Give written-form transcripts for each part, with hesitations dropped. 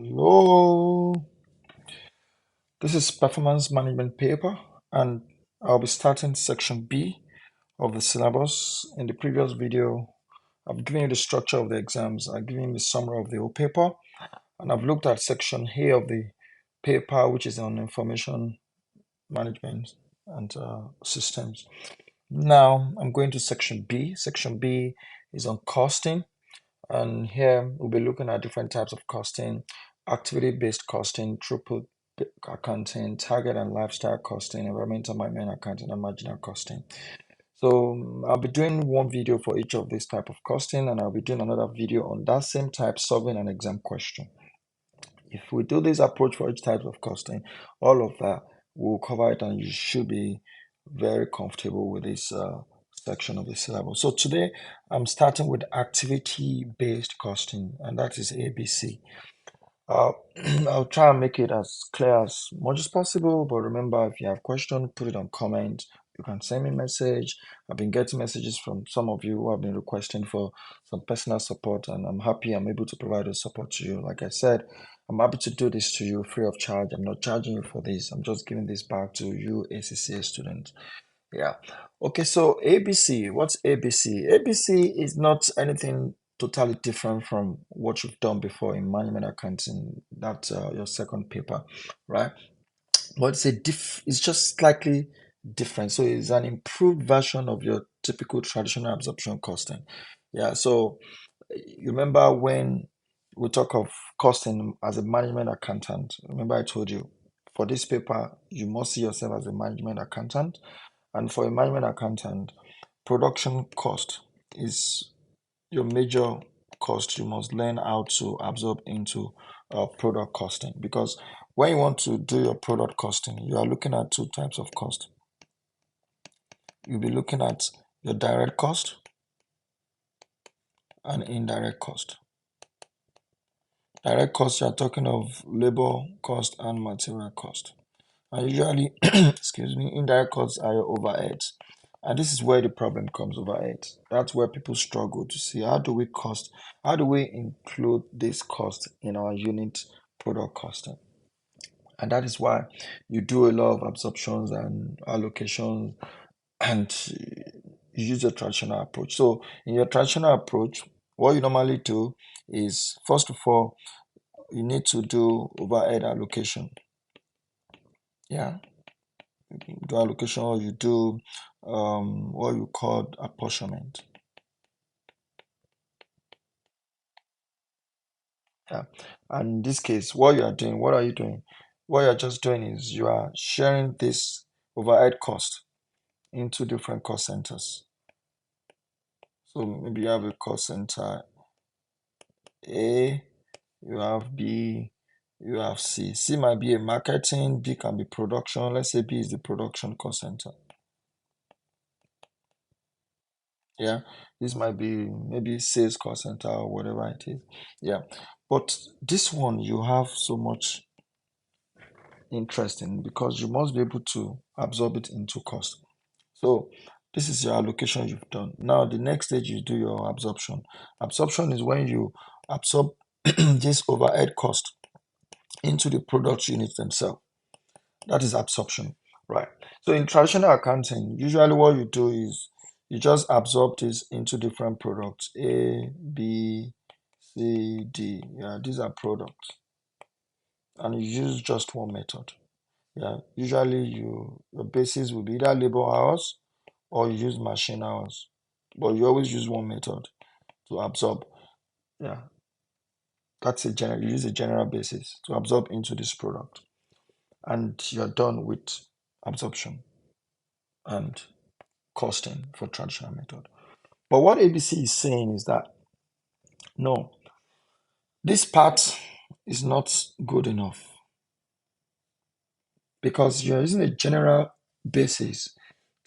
Hello, this is performance management paper, and I'll be starting section B of the syllabus. In the previous video, I've given you the structure of the exams, I've given you the summary of the whole paper, and I've looked at section A of the paper, which is on information management and systems. Now I'm going to section B. Section B is on costing. And here we'll be looking at different types of costing, activity-based costing, throughput accounting, target and lifestyle costing, environmental management accounting, and marginal costing. So I'll be doing one video for each of these type of costing, and I'll be doing another video on that same type solving an exam question. If we do this approach for each type of costing, all of that we'll cover it, and you should be very comfortable with this section of the syllabus. So today I'm starting with activity-based costing, and that is ABC. Uh, I'll try and make it as clear as much as possible, but remember, if you have questions, put it on comment. You can send me a message. I've been getting messages from some of you who have been requesting for some personal support, and I'm happy I'm able to provide the support to you. Like I said, I'm happy to do this to you free of charge. I'm not charging you for this. I'm just giving this back to you, ACCA students. Yeah. Okay, so ABC, what's ABC? ABC is not anything totally different from what you've done before in management accounting. That's your second paper, right? But it's just slightly different. So it's an improved version of your typical traditional absorption costing. Yeah, so you remember when we talk of costing as a management accountant, remember I told you for this paper, you must see yourself as a management accountant. And for a management accountant, production cost is your major cost you must learn how to absorb into product costing. Because when you want to do your product costing, you are looking at two types of cost. You'll be looking at your direct cost and indirect cost. Direct cost, you are talking of labor cost and material cost. And usually, excuse me, indirect costs are your overheads. And this is where the problem comes, overheads. That's where people struggle to see how do we include this cost in our unit product costing. And that is why you do a lot of absorptions and allocations, and you use a traditional approach. So in your traditional approach, what you normally do is, first of all, you need to do overhead allocation. Yeah, do allocation, or you do what you call apportionment. Yeah. And in this case, what you are doing, what are you doing? What you're just doing is you are sharing this overhead cost into different cost centers. So maybe you have a cost center A, you have B, you have C. C might be a marketing, B can be production. Let's say B is the production cost center. Yeah, this might be maybe sales cost center or whatever it is. Yeah, but this one you have so much interest in because you must be able to absorb it into cost. So this is your allocation you've done. Now the next stage you do your absorption. Absorption is when you absorb this overhead cost into the product units themselves. That is absorption, right? So in traditional accounting, usually what you do is you just absorb this into different products. A, B, C, D. Yeah, these are products. And you use just one method. Yeah, usually your basis will be either labor hours or you use machine hours. But you always use one method to absorb. Yeah, that's a general, you use a general basis to absorb into this product. And you're done with absorption and costing for traditional method. But what ABC is saying is that no, this part is not good enough because you're using a general basis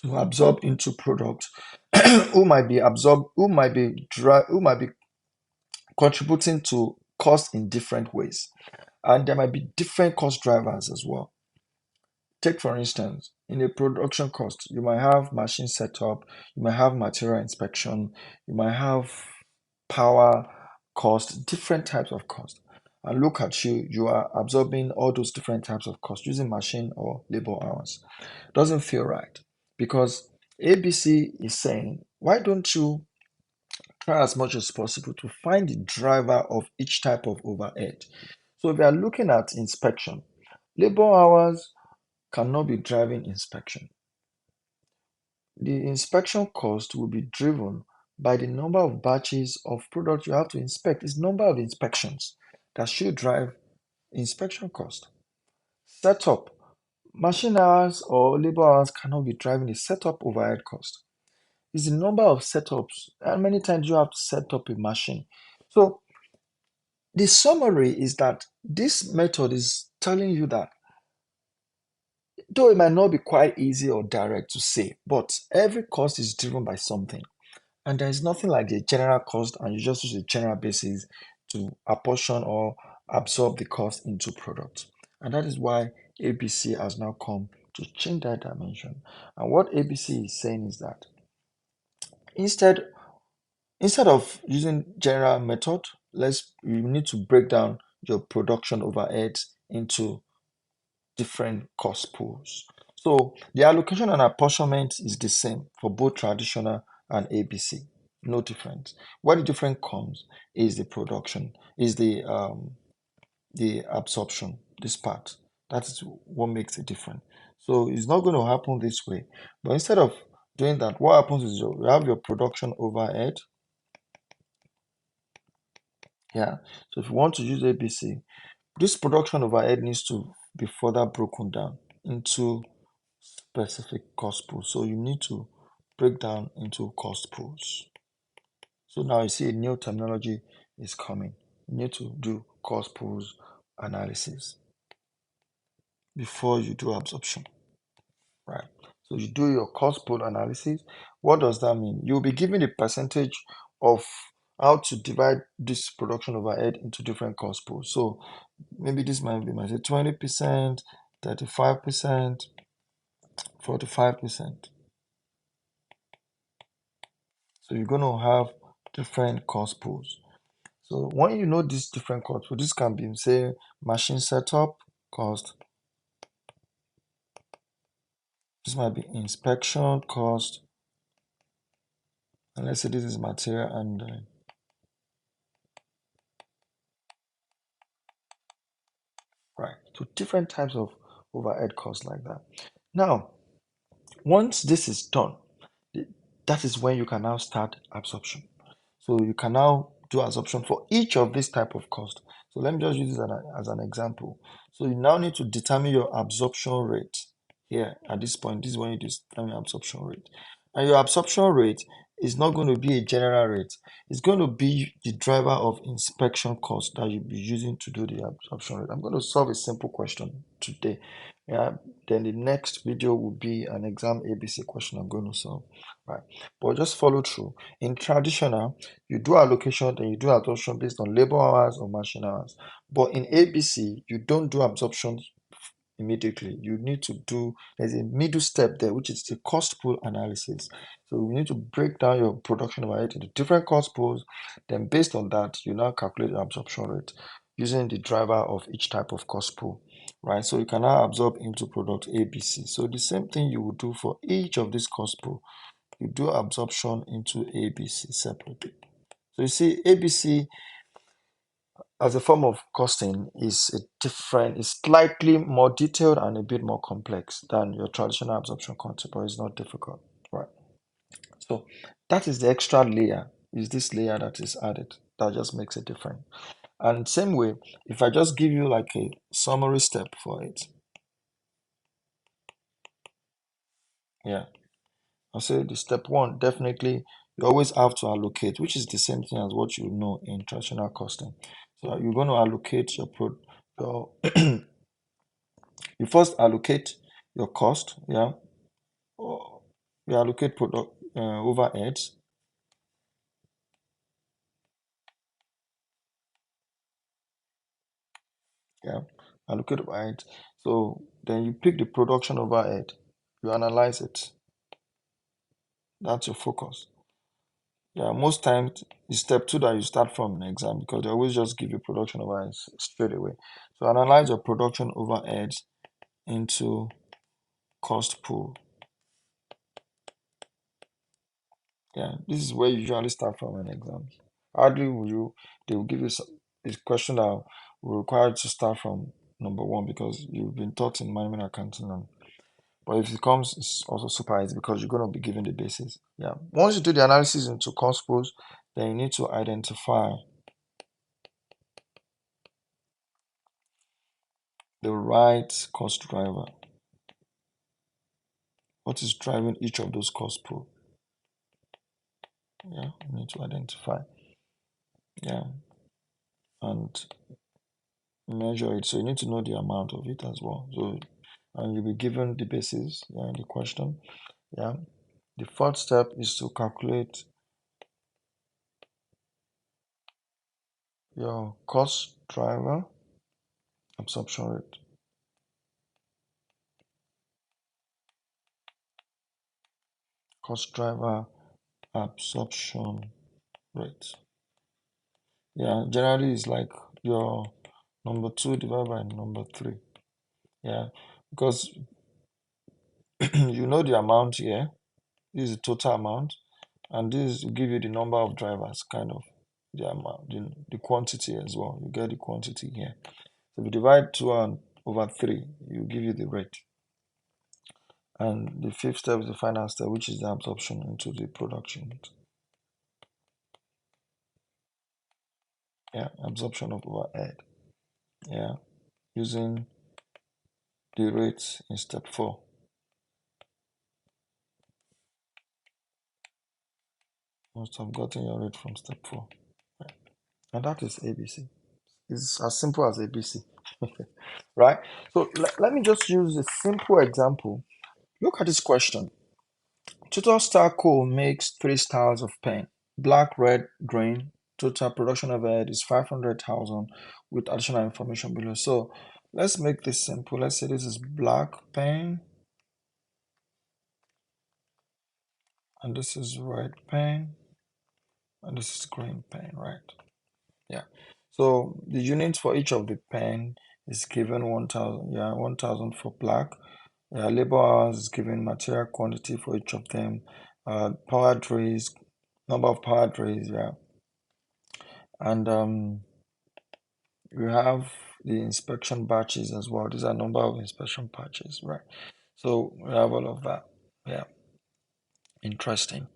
to absorb into product who might be contributing to cost in different ways, and there might be different cost drivers as well. Take for instance, in a production cost, you might have machine setup, you might have material inspection, you might have power cost, different types of cost. And look at you, you are absorbing all those different types of costs using machine or labor hours. Doesn't feel right because ABC is saying, why don't you try as much as possible to find the driver of each type of overhead? So if we are looking at inspection, labor hours cannot be driving inspection. The inspection cost will be driven by the number of batches of product you have to inspect. It's number of inspections that should drive inspection cost. Setup. Machine hours or labor hours cannot be driving the setup overhead cost. It's the number of setups and many times you have to set up a machine. So the summary is that this method is telling you that though it might not be quite easy or direct to say, but every cost is driven by something. And there is nothing like the general cost, and you just use the general basis to apportion or absorb the cost into product. And that is why ABC has now come to change that dimension. And what ABC is saying is that instead instead of using general method, you need to break down your production overheads into different cost pools. So the allocation and apportionment is the same for both traditional and ABC. No difference. Where the difference comes is the production, is the absorption, this part. That is what makes it different. So it's not going to happen this way. But instead of doing that, what happens is you have your production overhead. Yeah. So if you want to use ABC, this production overhead needs to be further broken down into specific cost pools. So you need to break down into cost pools. So now you see a new terminology is coming. You need to do cost pools analysis before you do absorption, right? So you do your cost pool analysis. What does that mean? You'll be given the percentage of how to divide this production overhead into different cost pools. So maybe this might say 20%, 35%, 45%. So you're going to have different cost pools. So when you know these different cost pools, this can be, say, machine setup cost. This might be inspection cost. And let's say this is material handling. Right. So different types of overhead costs like that. Now, once this is done, that is when you can now start absorption. So you can now do absorption for each of this type of cost. So let me just use this as an example. So you now need to determine your absorption rate here at this point. This is when you determine your absorption rate. And your absorption rate is not going to be a general rate. It's going to be the driver of inspection cost that you'll be using to do the absorption rate. I'm going to solve a simple question today. Yeah, then the next video will be an exam ABC question I'm going to solve. Right. But just follow through. In traditional, you do allocation, then you do absorption based on labor hours or machine hours. But in ABC, you don't do absorption immediately. You need to do, there's a middle step there, which is the cost pool analysis. So we need to break down your production overhead into different cost pools. Then based on that, you now calculate the absorption rate using the driver of each type of cost pool, right? So you can now absorb into product ABC. So the same thing you would do for each of these cost pool. You do absorption into ABC separately. So you see, ABC as a form of costing is slightly more detailed and a bit more complex than your traditional absorption concept, but it's not difficult, right? So that is the extra layer, is this layer that is added that just makes it different. And same way, if I just give you like a summary step for it, yeah, I'll say the step one, definitely you always have to allocate, which is the same thing as what you know in traditional costing. So you're going to allocate your you first allocate your cost, yeah, or you allocate product overheads, yeah, allocate overhead. So then you pick the production overhead, you analyze it. That's your focus. Yeah, most times it's step two that you start from in exam because they always just give you production overheads straight away. So analyze your production overheads into cost pool. Yeah, this is where you usually start from in exams. Hardly will you, they will give you a question that will require you to start from number one because you've been taught in management accounting. But if it comes, it's also super easy because you're going to be given the basis. Yeah. Once you do the analysis into cost pools, then you need to identify the right cost driver. What is driving each of those cost pool? Yeah, you need to identify. Yeah, and measure it. So you need to know the amount of it as well. So, and you'll be given the basis, yeah, in the question. Yeah. The fourth step is to calculate your cost driver absorption rate. Cost driver absorption rate. Yeah, generally it's like your number two divided by number three. Yeah, because you know the amount here. This is the total amount, and this will give you the number of drivers, kind of the amount, the quantity as well. You get the quantity here. So if you divide two and over three, you give you the rate. And the fifth step is the final step, which is the absorption into the production. Yeah, absorption of overhead. Yeah, using the rates in step four. Must have gotten your rate from step four. Right. And that is ABC. It's as simple as ABC. Right? So let me just use a simple example. Look at this question. Total star coal makes three stars of pen. Black, red, green. Total production overhead is 500,000 with additional information below. So let's make this simple. Let's say this is black pen and this is red pen and this is green pen, right? Yeah. So the units for each of the pen is given 1,000. Yeah, 1,000 for black. Labor hours is given material quantity for each of them. Power trays, number of power trays, yeah. And we have the inspection batches as well. These are number of inspection batches, right? So we have all of that. Yeah, interesting.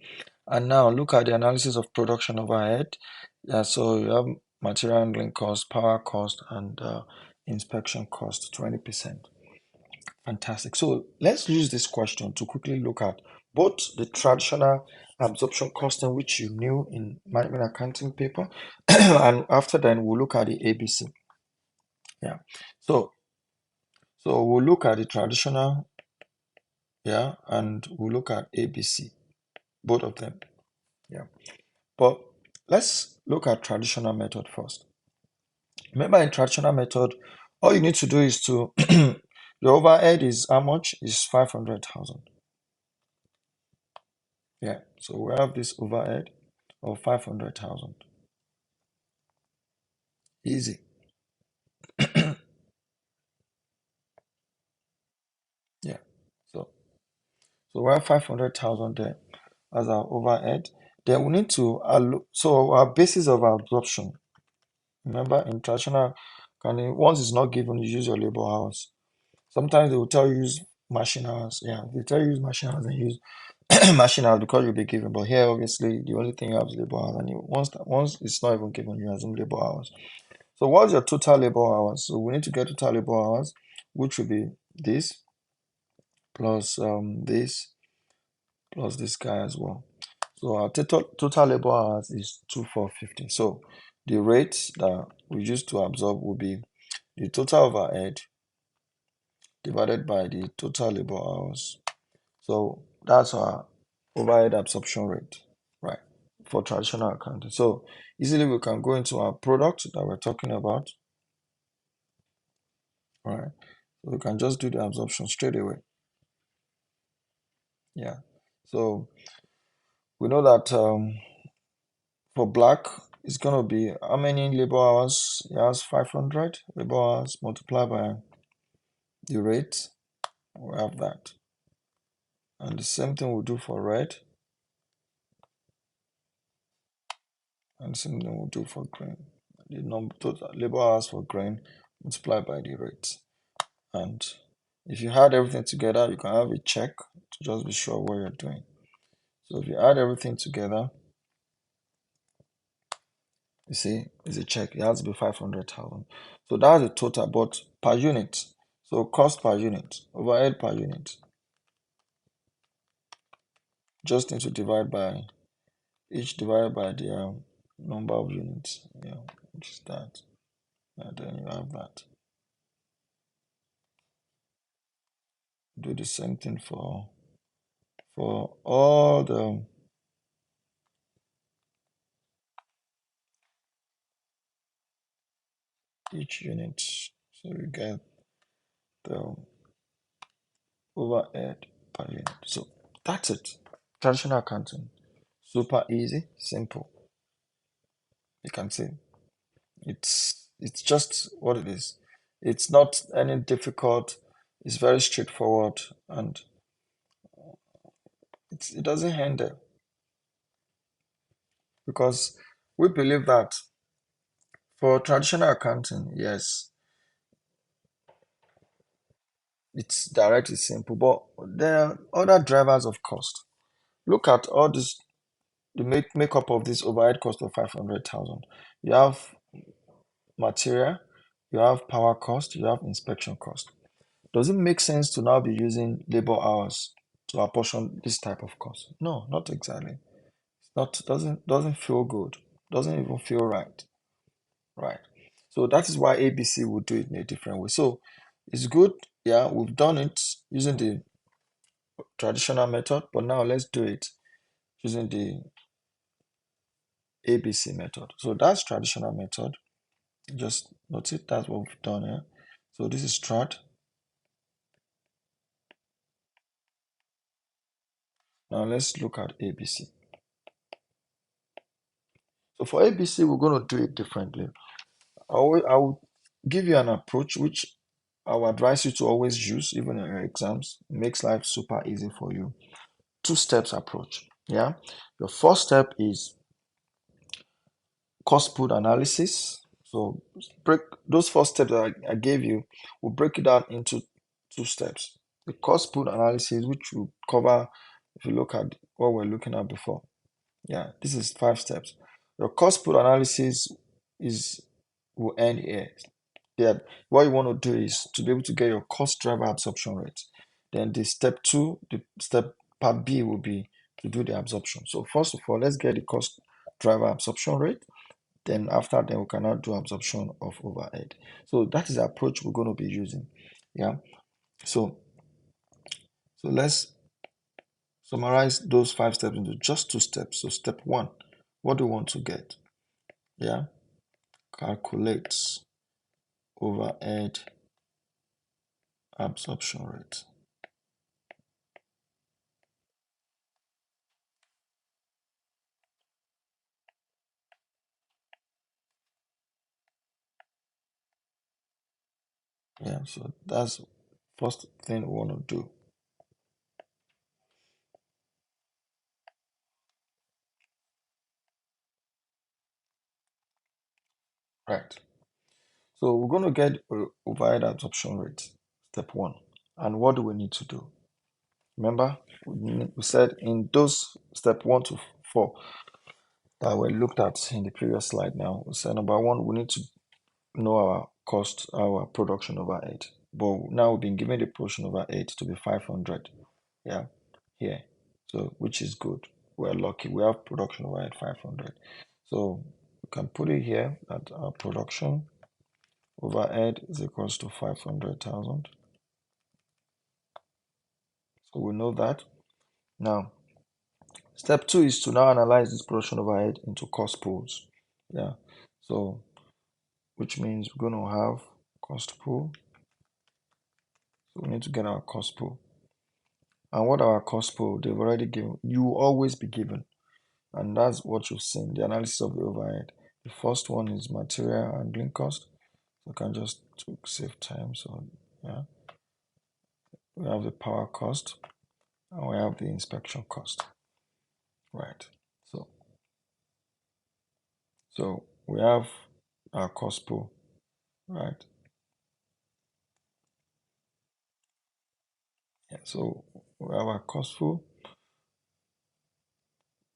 And now look at the analysis of production overhead. Yeah, so you have material handling cost, power cost, and inspection cost, 20%. Fantastic. So let's use this question to quickly look at both the traditional absorption costing, which you knew in management accounting paper, and after then we'll look at the ABC. Yeah. So we'll look at the traditional, yeah, and we'll look at ABC, both of them. Yeah. But let's look at traditional method first. Remember in traditional method, all you need to do is to your overhead is how much? Is 500,000. Yeah. So we have this overhead of 500,000. Easy. Yeah. So we have 500,000 there as our overhead. Then we need to so our basis of absorption. Remember, in traditional accounting, once it's not given, you use your labor hours. Sometimes they will tell you use machine hours. Yeah, they tell you use machine hours and use machine hours because you'll be given. But here, obviously, the only thing you have is labor hours, and once it's not even given, you assume labor hours. So what's your total labor hours? So we need to get total labor hours, which will be this plus this plus this guy as well. So our total labor hours is 2,450. So the rate that we use to absorb will be the total overhead divided by the total labor hours. So that's our overhead absorption rate, right? For traditional accounting. So easily we can go into our product that we're talking about, right? So we can just do the absorption straight away. Yeah. So we know that For black, it's going to be how many labor hours? It has 500 labor hours multiplied by the rate. We have that. And the same thing we'll do for red. And the same thing we'll do for green. The number total labor hours for green multiplied by the rate. And if you add everything together, you can have a check to just be sure what you're doing. So if you add everything together, you see, it's a check. It has to be 500,000. So that's the total, but per unit. So cost per unit, overhead per unit. Just need to divide by each divided by the number of units. Yeah, which is that. And then you have that. Do the same thing for all the each unit. So you get the overhead per unit. So that's it. Traditional accounting. Super easy, simple. You can see it's just what it is. It's not any difficult. It's very straightforward, and it doesn't hinder because we believe that for traditional accounting, yes, it's direct, it's simple, but there are other drivers of cost. Look at all this, the makeup of this overhead cost of 500,000. You have material, you have power cost, you have inspection cost. Does it make sense to now be using labor hours to apportion this type of cost? No, not exactly. It's not doesn't feel good. Doesn't even feel right. Right. So that is why ABC will do it in a different way. So it's good. Yeah, we've done it using the traditional method, but now let's do it using the ABC method. So that's traditional method. Just note it. That's what we've done here. So this is strat. Now let's look at ABC. So for ABC, we're going to do it differently. I will give you an approach which I will advise you to always use, even in your exams. It makes life super easy for you. Two steps approach. Yeah. Your first step is cost pool analysis. So break those four steps that I gave you, we'll break it down into two steps. The cost pool analysis, which will cover if you look at what we're looking at before. Yeah, this is 5 steps. Your cost pool analysis is will end here. Yeah, what you want to do is to be able to get your cost driver absorption rate. Then the step two, the step part B will be to do the absorption. So first of all, let's get the cost driver absorption rate. Then after then we cannot do absorption of overhead. So that is the approach we're going to be using. Yeah. So let's summarize those 5 steps into just 2 steps. So step one, what do we want to get? Yeah. Calculate overhead absorption rate. Yeah, so that's first thing we want to do. Right. So we're going to get overhead absorption rate, step one. And what do we need to do? Remember, we said in those step 1 to 4 that were looked at in the previous slide now, we said number one, we need to know our cost, our production overhead. But now we've been given the production overhead to be 500. Yeah, here. So, which is good. We're lucky. We have production overhead 500. So, we can put it here that our production overhead is equals to 500,000. So, we know that. Now, step two is to now analyze this production overhead into cost pools. Yeah. So, which means we're going to have cost pool. So, we need to get our cost pool. And what our cost pool, they've already given. You will always be given. And that's what you've seen, the analysis of the overhead. The first one is material handling cost. We can just save time. So yeah, we have the power cost and we have the inspection cost. Right. So we have our cost pool, right? Yeah, so we have our cost pool.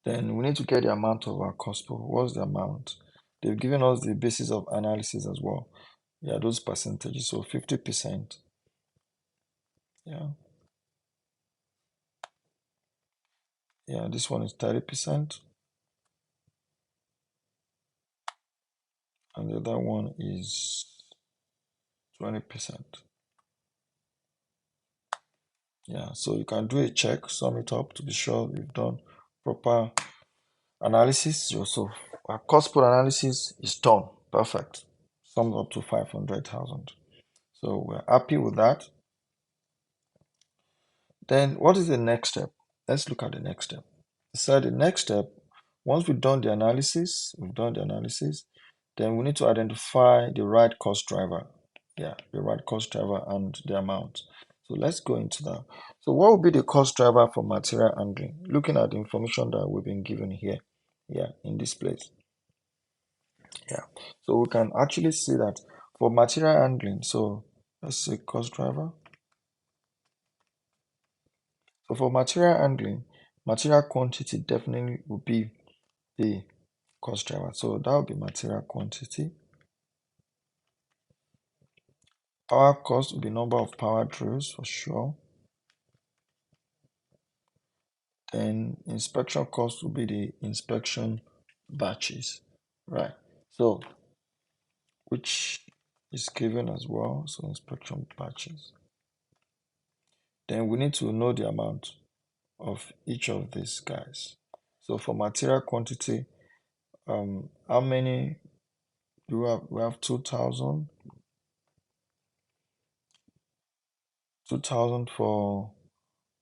Then we need to get the amount of our cost pool. What's the amount? They've given us the basis of analysis as well. Yeah, those percentages. So 50%. Yeah. Yeah, this one is 30%. And the other one is 20%. Yeah, so you can do a check, sum it up to be sure you've done proper analysis. So our cost pool analysis is done. Perfect. Summed up to 500,000. So we're happy with that. Then what is the next step? Let's look at the next step. So the next step, once we've done the analysis, then we need to identify the right cost driver. Yeah, the right cost driver and the amount. So let's go into that. So what would be the cost driver for material handling? Looking at the information that we've been given here, yeah, in this place. Yeah, so we can actually see that for material handling, so let's say cost driver. So for material handling, material quantity definitely will be the cost driver. So that will be material quantity. Power cost will be number of power drills for sure. Then inspection cost will be the inspection batches, right? So which is given as well. So inspection batches. Then we need to know the amount of each of these guys. So for material quantity, how many do we have? We have 2,000. 2,000 for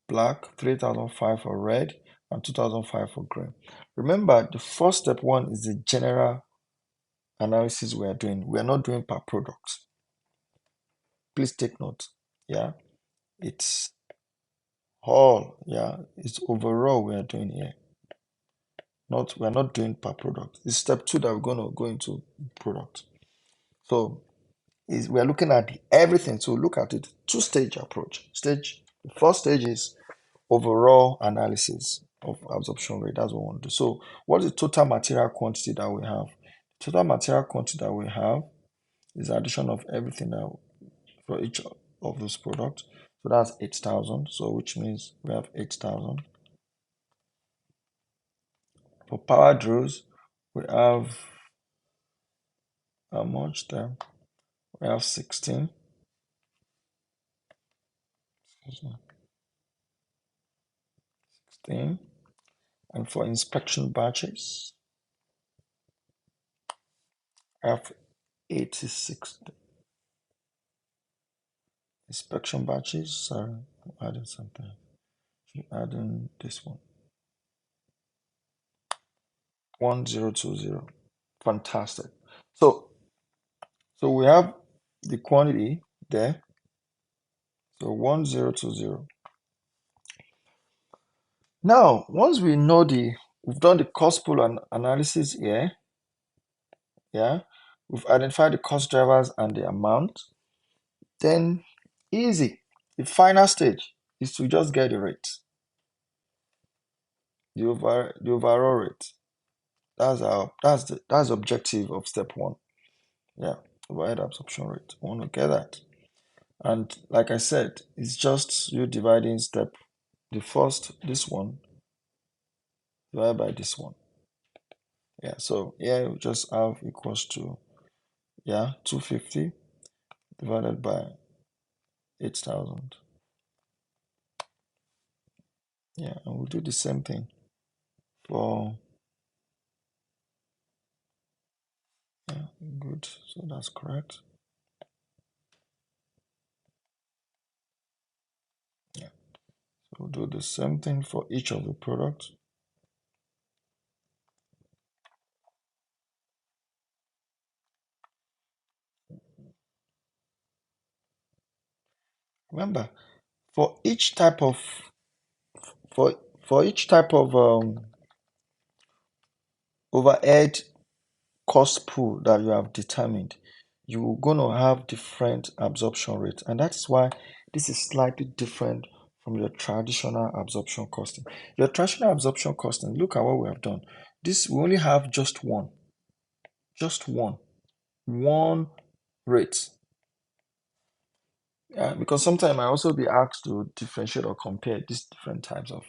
black, 3,005 for red, and 2,005 for green. Remember, the first step one is the general analysis we are doing. We are not doing per product. Please take note. Yeah, it's it's overall we are doing here. We are not doing per product. It's step two that we're going to go into product. So we are looking at everything. So look at it, two-stage approach. The first stage is overall analysis of absorption rate. That's what we want to do. So what is the total material quantity that we have? Total material quantity that we have is the addition of everything that for each of those products. So that's 8,000. So which means we have 8,000. For power drills, we have how much there? We have 16. 16. And for inspection batches, I have 86. Inspection batches, sorry, I'm adding something. Adding this one. 1020. Fantastic. So we have the quantity there. So 1020. Now, once we know we've done the cost pool analysis here. Yeah, we've identified the cost drivers and the amount. Then easy. The final stage is to just get the rate, the overall rate. That's the objective of step one. Yeah, overhead absorption rate. We want to get that. And like I said, it's just you dividing this one divided by this one. Yeah, so here you just have equals to 250 divided by 8,000. Yeah, and we'll do the same thing for good. So that's correct. Yeah, so we'll do the same thing for each of the products. Remember, for each type of for for each type of overhead cost pool that you have determined, you're going to have different absorption rates, and that's why this is slightly different from your traditional absorption costing. Your traditional absorption costing, look at what we have done. This, we only have just one rate. Because sometimes I also be asked to differentiate or compare these different types of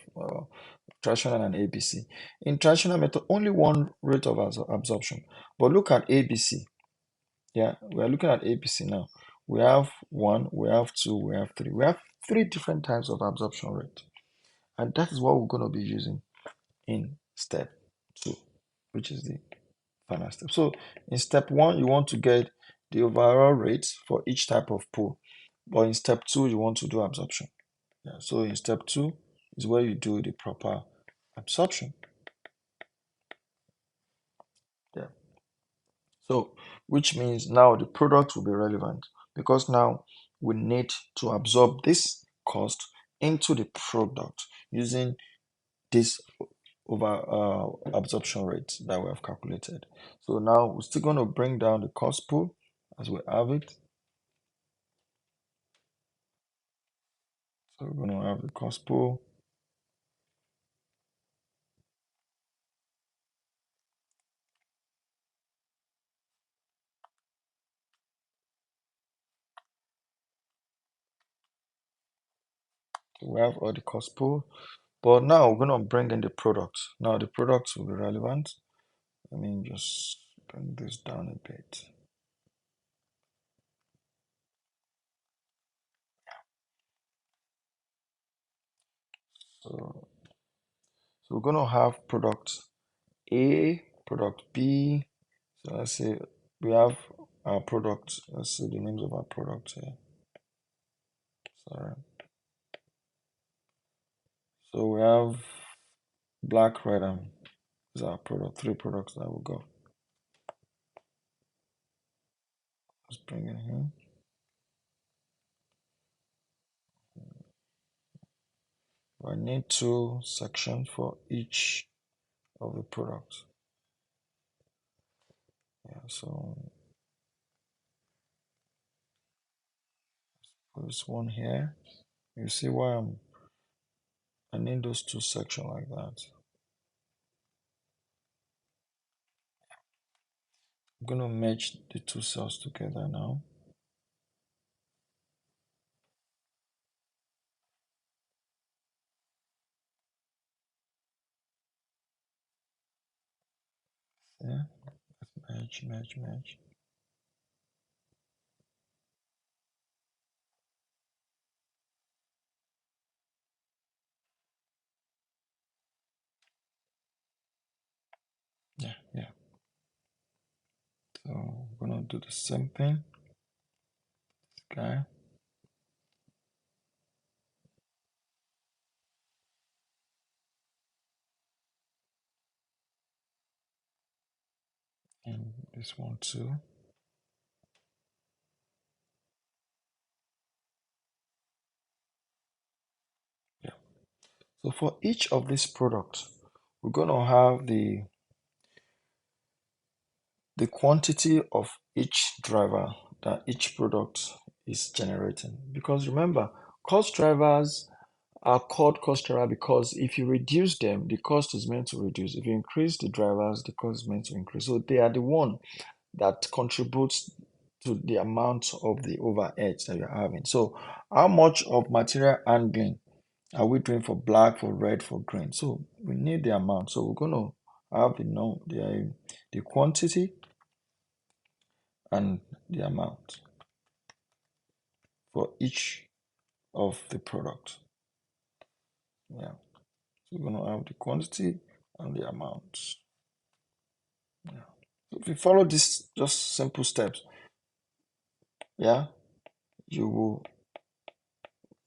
traditional and ABC. In traditional method, only one rate of absorption. But look at ABC. Yeah, we are looking at ABC now. We have one, we have two, we have three. We have three different types of absorption rate. And that is what we're going to be using in step two, which is the final step. So in step one, you want to get the overall rate for each type of pool. But in step two, you want to do absorption. Yeah, so in step two is where you do the proper absorption. Yeah. So which means now the product will be relevant because now we need to absorb this cost into the product using this over absorption rate that we have calculated. So now we're still going to bring down the cost pool as we have it. So we're going to have the cost pool. So we have all the cost pool. But now we're going to bring in the product. Now the products will be relevant. Let me just bring this down a bit. So, so we're going to have product A, product B. So let's say we have our product. Let's see the names of our products here. Sorry. So we have black, red, and these are product. Three products that will go. Let's bring it here. I need two sections for each of the products. Yeah, so put this one here. You see why I need those two sections like that. I'm gonna merge the two cells together now. Yeah, merge. Yeah. So I'm gonna do the same thing. Okay. And this one too. Yeah. So for each of these products, we're gonna have the quantity of each driver that each product is generating. Because remember, cost drivers are called cost driver because if you reduce them, the cost is meant to reduce. If you increase the drivers, the cost is meant to increase. So they are the one that contributes to the amount of the overheads that you're having. So how much of material handling are we doing for black, for red, for green? So we need the amount. So we're going to have the quantity and the amount for each of the products. Yeah. So we're going to have the quantity and the amount. Yeah. So if you follow this just simple steps, yeah, you will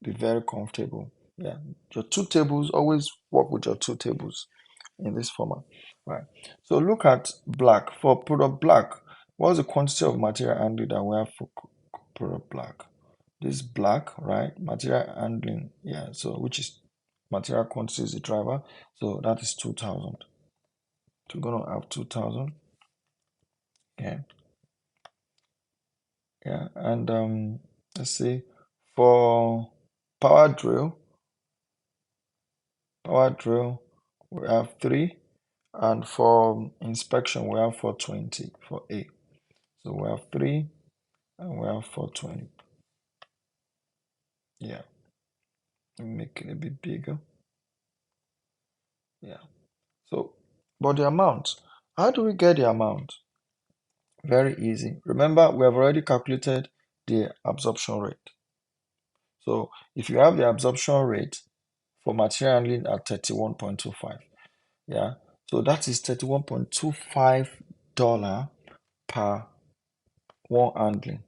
be very comfortable. Yeah. Your two tables, always work with your two tables in this format. Right. So look at black. For product black, what's the quantity of material handled that we have for product black? this black, right? Material handling, yeah. So which is material quantity is the driver. So that is 2,000. So we're gonna have 2,000. Yeah, yeah. And let's see, for power drill, power drill, we have 3, and for inspection we have 420 for A. So we have 3 and we have 420. Yeah, let me make it a bit bigger. Yeah. So, but the amount, how do we get the amount? Very easy. Remember, we have already calculated the absorption rate. So if you have the absorption rate for material handling at 31.25, yeah, so that is $31.25 per one handling.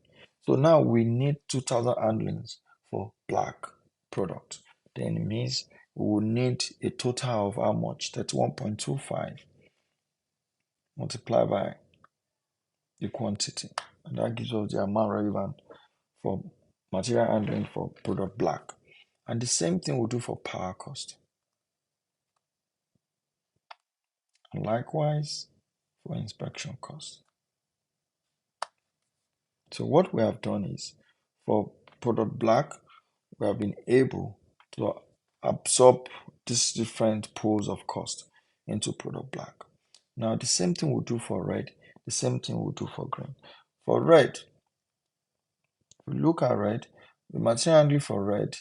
So now we need 2,000 handlings for black product. Then it means we will need a total of how much? 31.25 multiplied by the quantity. And that gives us the amount relevant for material handling for product black. And the same thing we'll do for power cost. And likewise for inspection cost. So what we have done is for product black, we have been able to absorb these different pools of cost into product black. Now the same thing we'll do for red, the same thing we'll do for green. For red, if we look at red, the material handling for red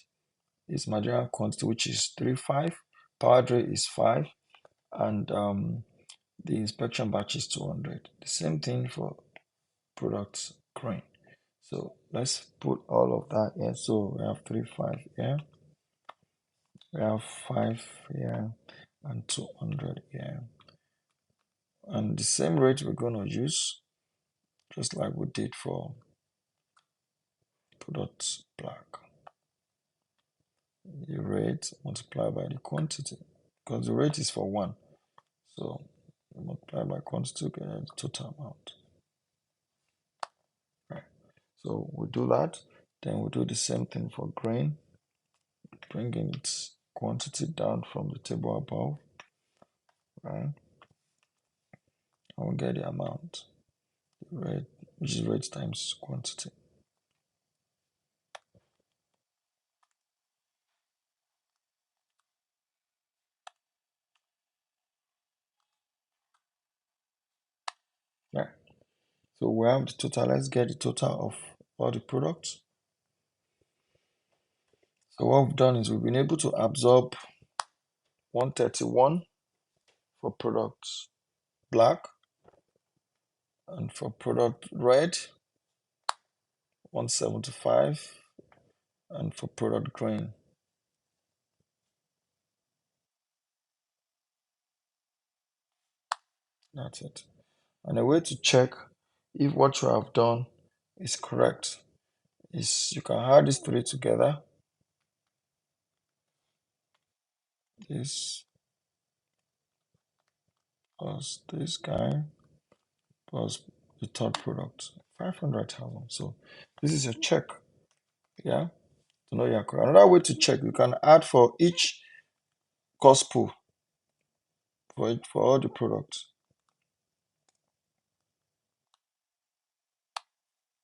is material quantity, which is 35, power drill is 5, and the inspection batch is 200. The same thing for product green. So let's put all of that here. So we have 35 here, we have 5 here, and 200 here. And the same rate we're going to use, just like we did for product black. The rate multiplied by the quantity, because the rate is for 1. So multiply by quantity to get the total amount. Right. So we do that. Then we do the same thing for grain, bringing its quantity down from the table above. Right. And we get the amount, rate, which is rate times quantity. Right. So we have the total. Let's get the total of all the products. So what we've done is we've been able to absorb 131 for products black, and for product red 175, and for product green. That's it. And a way to check if what you have done is correct is you can add these 3 together. This plus this guy plus the third product, 500,000. So this is your check. Yeah, to know you're correct. Another way to check, you can add for each cost pool for all the products.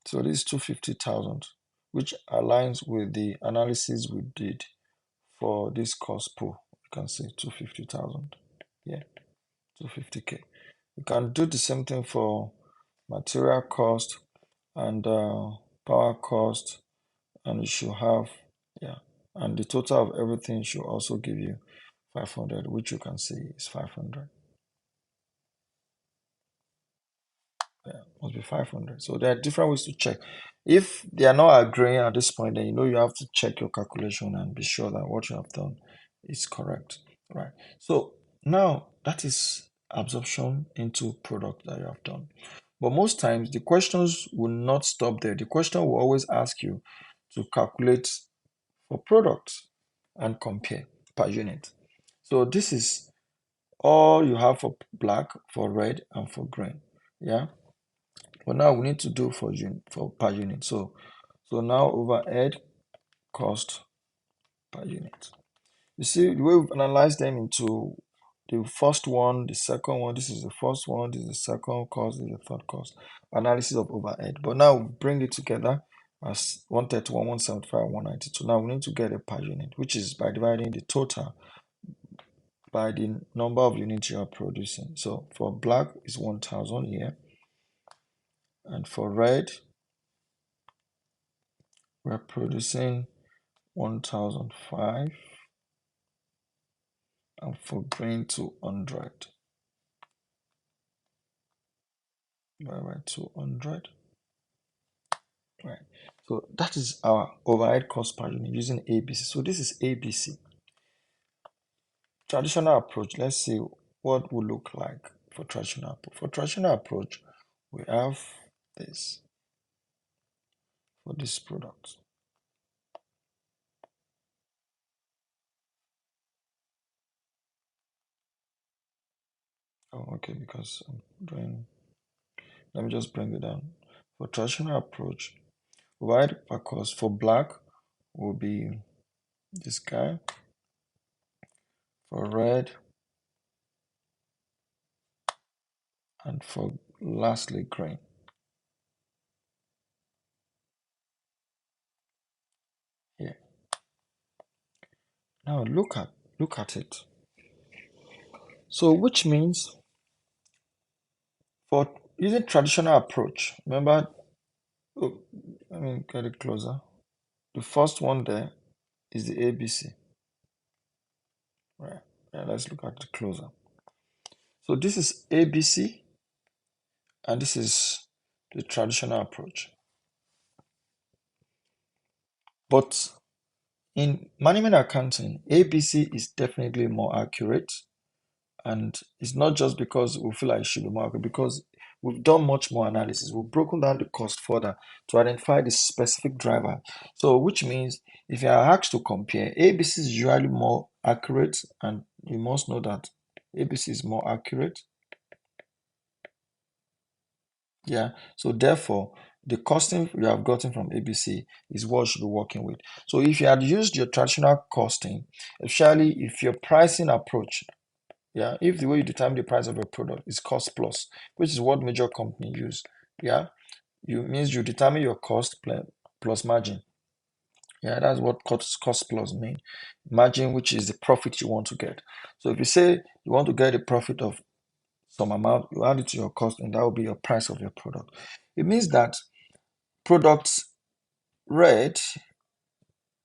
So this is 250,000, which aligns with the analysis we did for this cost pool. You can see 250,000. Yeah, 250K. You can do the same thing for material cost and power cost, and you should have, yeah, and the total of everything should also give you 500, which you can see is 500. Yeah, must be 500. So there are different ways to check. If they are not agreeing at this point, then you know you have to check your calculation and be sure that what you have done is correct. Right. So now that is absorption into product that you have done. But most times the questions will not stop there. The question will always ask you to calculate for products and compare per unit. So this is all you have for black, for red, and for green. Yeah. But now we need to do for per unit. So So now overhead cost per unit. You see, the way we've analyzed them into the first one, the second one, this is the first one, this is the second cost, this is the third cost. Analysis of overhead. But now we bring it together as 131, 175, 192. Now we need to get a per unit, which is by dividing the total by the number of units you are producing. So for black is 1000 here, and for red we're producing 1005, and for green 200 by 200. Right. So that is our overhead cost per unit using ABC. So this is ABC. Traditional approach, let's see what will look like for traditional approach. For traditional approach, we have this for this product. Oh, okay, because I'm doing, let me just bring it down. For traditional approach, overhead per cost for black will be this guy. For red, and for lastly green. Here. Now look at it. So which means for using traditional approach, remember, oh, let me get it closer. The first one there is the ABC. Right. Yeah, let's look at it closer. So this is ABC, and this is the traditional approach. But in management accounting, ABC is definitely more accurate. And it's not just because we feel like it should be more accurate, because we've done much more analysis. We've broken down the cost further to identify the specific driver. So, which means if you are asked to compare, ABC is usually more accurate, and you must know that ABC is more accurate. Yeah. So, therefore, the costing you have gotten from ABC is what you should be working with. So, if you had used your traditional costing, especially if your pricing approach, yeah, if the way you determine the price of a product is cost plus, which is what major company use, yeah, you means you determine your plus margin. Yeah, that's what cost plus mean. Margin, which is the profit you want to get. So if you say you want to get a profit of some amount, you add it to your cost, and that will be your price of your product. It means that products red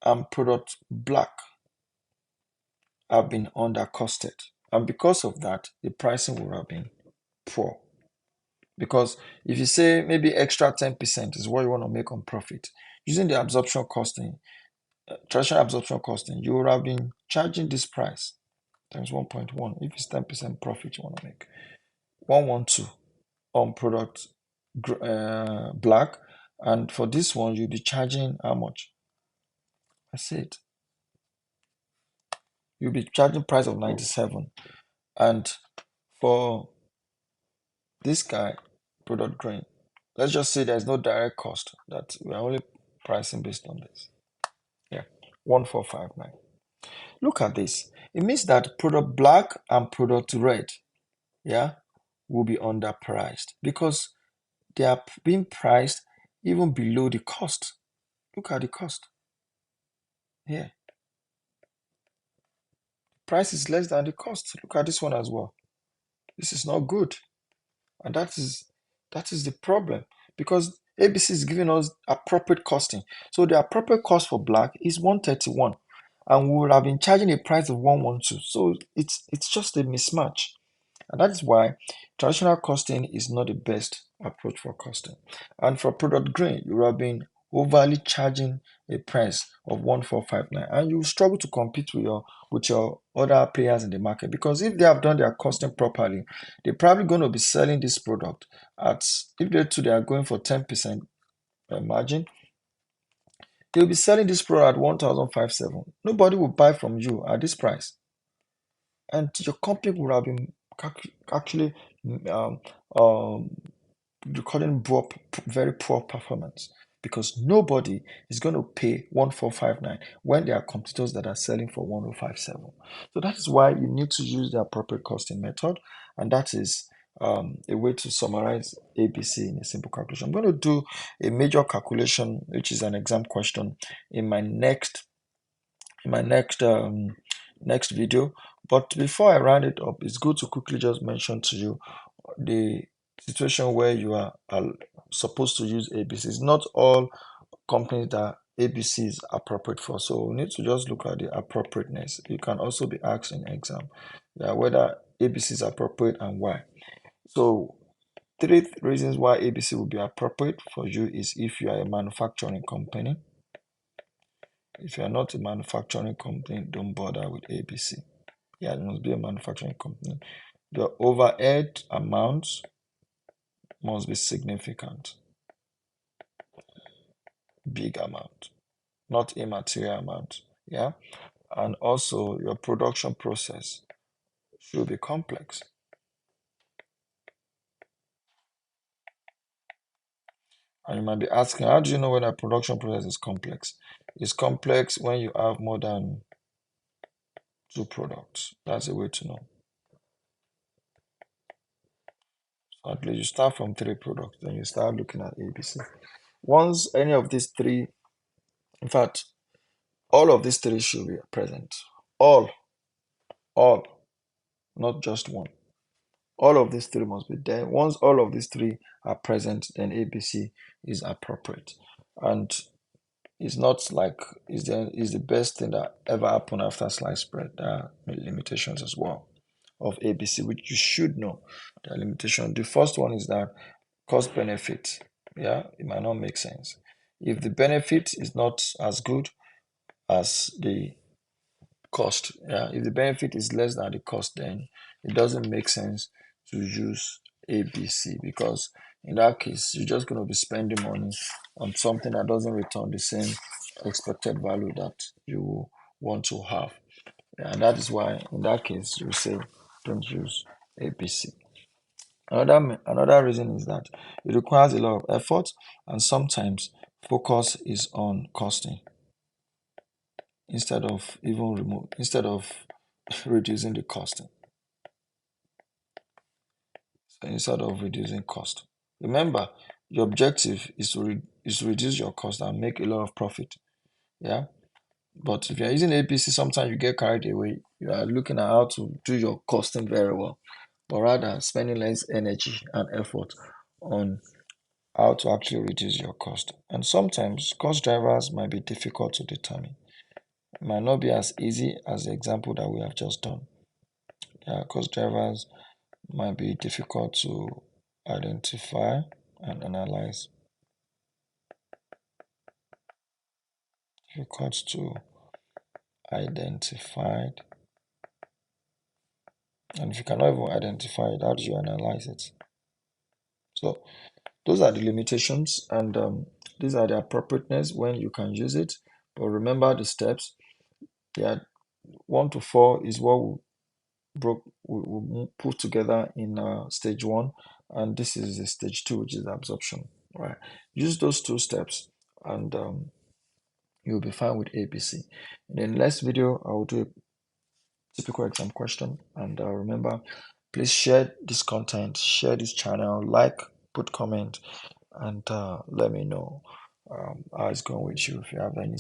and product black have been under costed, and because of that, the pricing would have been poor. Because if you say maybe extra 10% is what you want to make on profit, using the absorption costing, traditional absorption costing, you would have been charging this price times 1.1. If it's 10% profit you want to make, 112 on product black. And for this one, you'll be charging how much? I said you'll be charging price of 97. And for this guy, product green, let's just say there's no direct cost, that we're only pricing based on this. Yeah, 1459. Look at this. It means that product black and product red, yeah, will be underpriced because they are being priced even below the cost. Look at the cost here. Price is less than the cost. Look at this one as well. This is not good. And that is the problem, because ABC is giving us appropriate costing. So the appropriate cost for black is 131, and we would have been charging a price of 112. So it's just a mismatch. And that is why traditional costing is not the best approach for costing. And for product green, you have been overly charging a price of 1459, and you struggle to compete with your other players in the market, because if they have done their costing properly, they're probably going to be selling this product at, if they are going for 10% margin, they'll be selling this product at 1507. Nobody will buy from you at this price, and your company would have been actually um, um, recording very poor performance, because nobody is going to pay 1459 when there are competitors that are selling for 1057. So that is why you need to use the appropriate costing method, and that is a way to summarize ABC in a simple calculation. I'm going to do a major calculation, which is an exam question, in my next video. But before I round it up, it's good to quickly just mention to you the situation where you are supposed to use ABC. It's not all companies that ABC is appropriate for, so we need to just look at the appropriateness. You can also be asked in exam, whether ABC is appropriate and why. So three reasons why ABC will be appropriate for you is if you are a manufacturing company. If you are not a manufacturing company, don't bother with ABC. It must be a manufacturing company. The overhead amounts must be significant, big amount, not immaterial amount. And also your production process should be complex. And you might be asking, how do you know whether a production process is complex? It's complex when you have more than two products. That's a way to know. So at least you start from three products, then you start looking at ABC. Once any of these three, in fact, all of these three should be present. All, not just one. All of these three must be there. Once all of these three are present, then ABC is appropriate. And it's not like it's the best thing that ever happened after sliced bread. There are limitations as well of ABC, which you should know. There are limitations. The first one is that cost benefit. It might not make sense. If the benefit is not as good as the cost, if the benefit is less than the cost, then it doesn't make sense to use ABC, because in that case you're just going to be spending money on something that doesn't return the same expected value that you want to have. And that is why in that case you say don't use ABC. Another reason is that it requires a lot of effort, and sometimes focus is on costing instead of reducing the costing. So instead of reducing cost, remember your objective is to reduce your cost and make a lot of profit. But if you're using ABC, sometimes you get carried away. You are looking at how to do your costing very well, but rather spending less energy and effort on how to actually reduce your cost. And sometimes cost drivers might be difficult to determine. It might not be as easy as the example that we have just done. Cost drivers might be difficult to identify and analyze. Difficult to identify. And if you cannot even identify it, how do you analyze it? So those are the limitations, and these are the appropriateness when you can use it. But remember the steps. 1 to 4 is what we put together in stage 1, and this is the stage 2, which is absorption. Right? Use those 2 steps, and you'll be fine with ABC. In the next video, I will do a typical exam question. And remember, please share this content, share this channel, like, put comment, and let me know how it's going with you. If you have any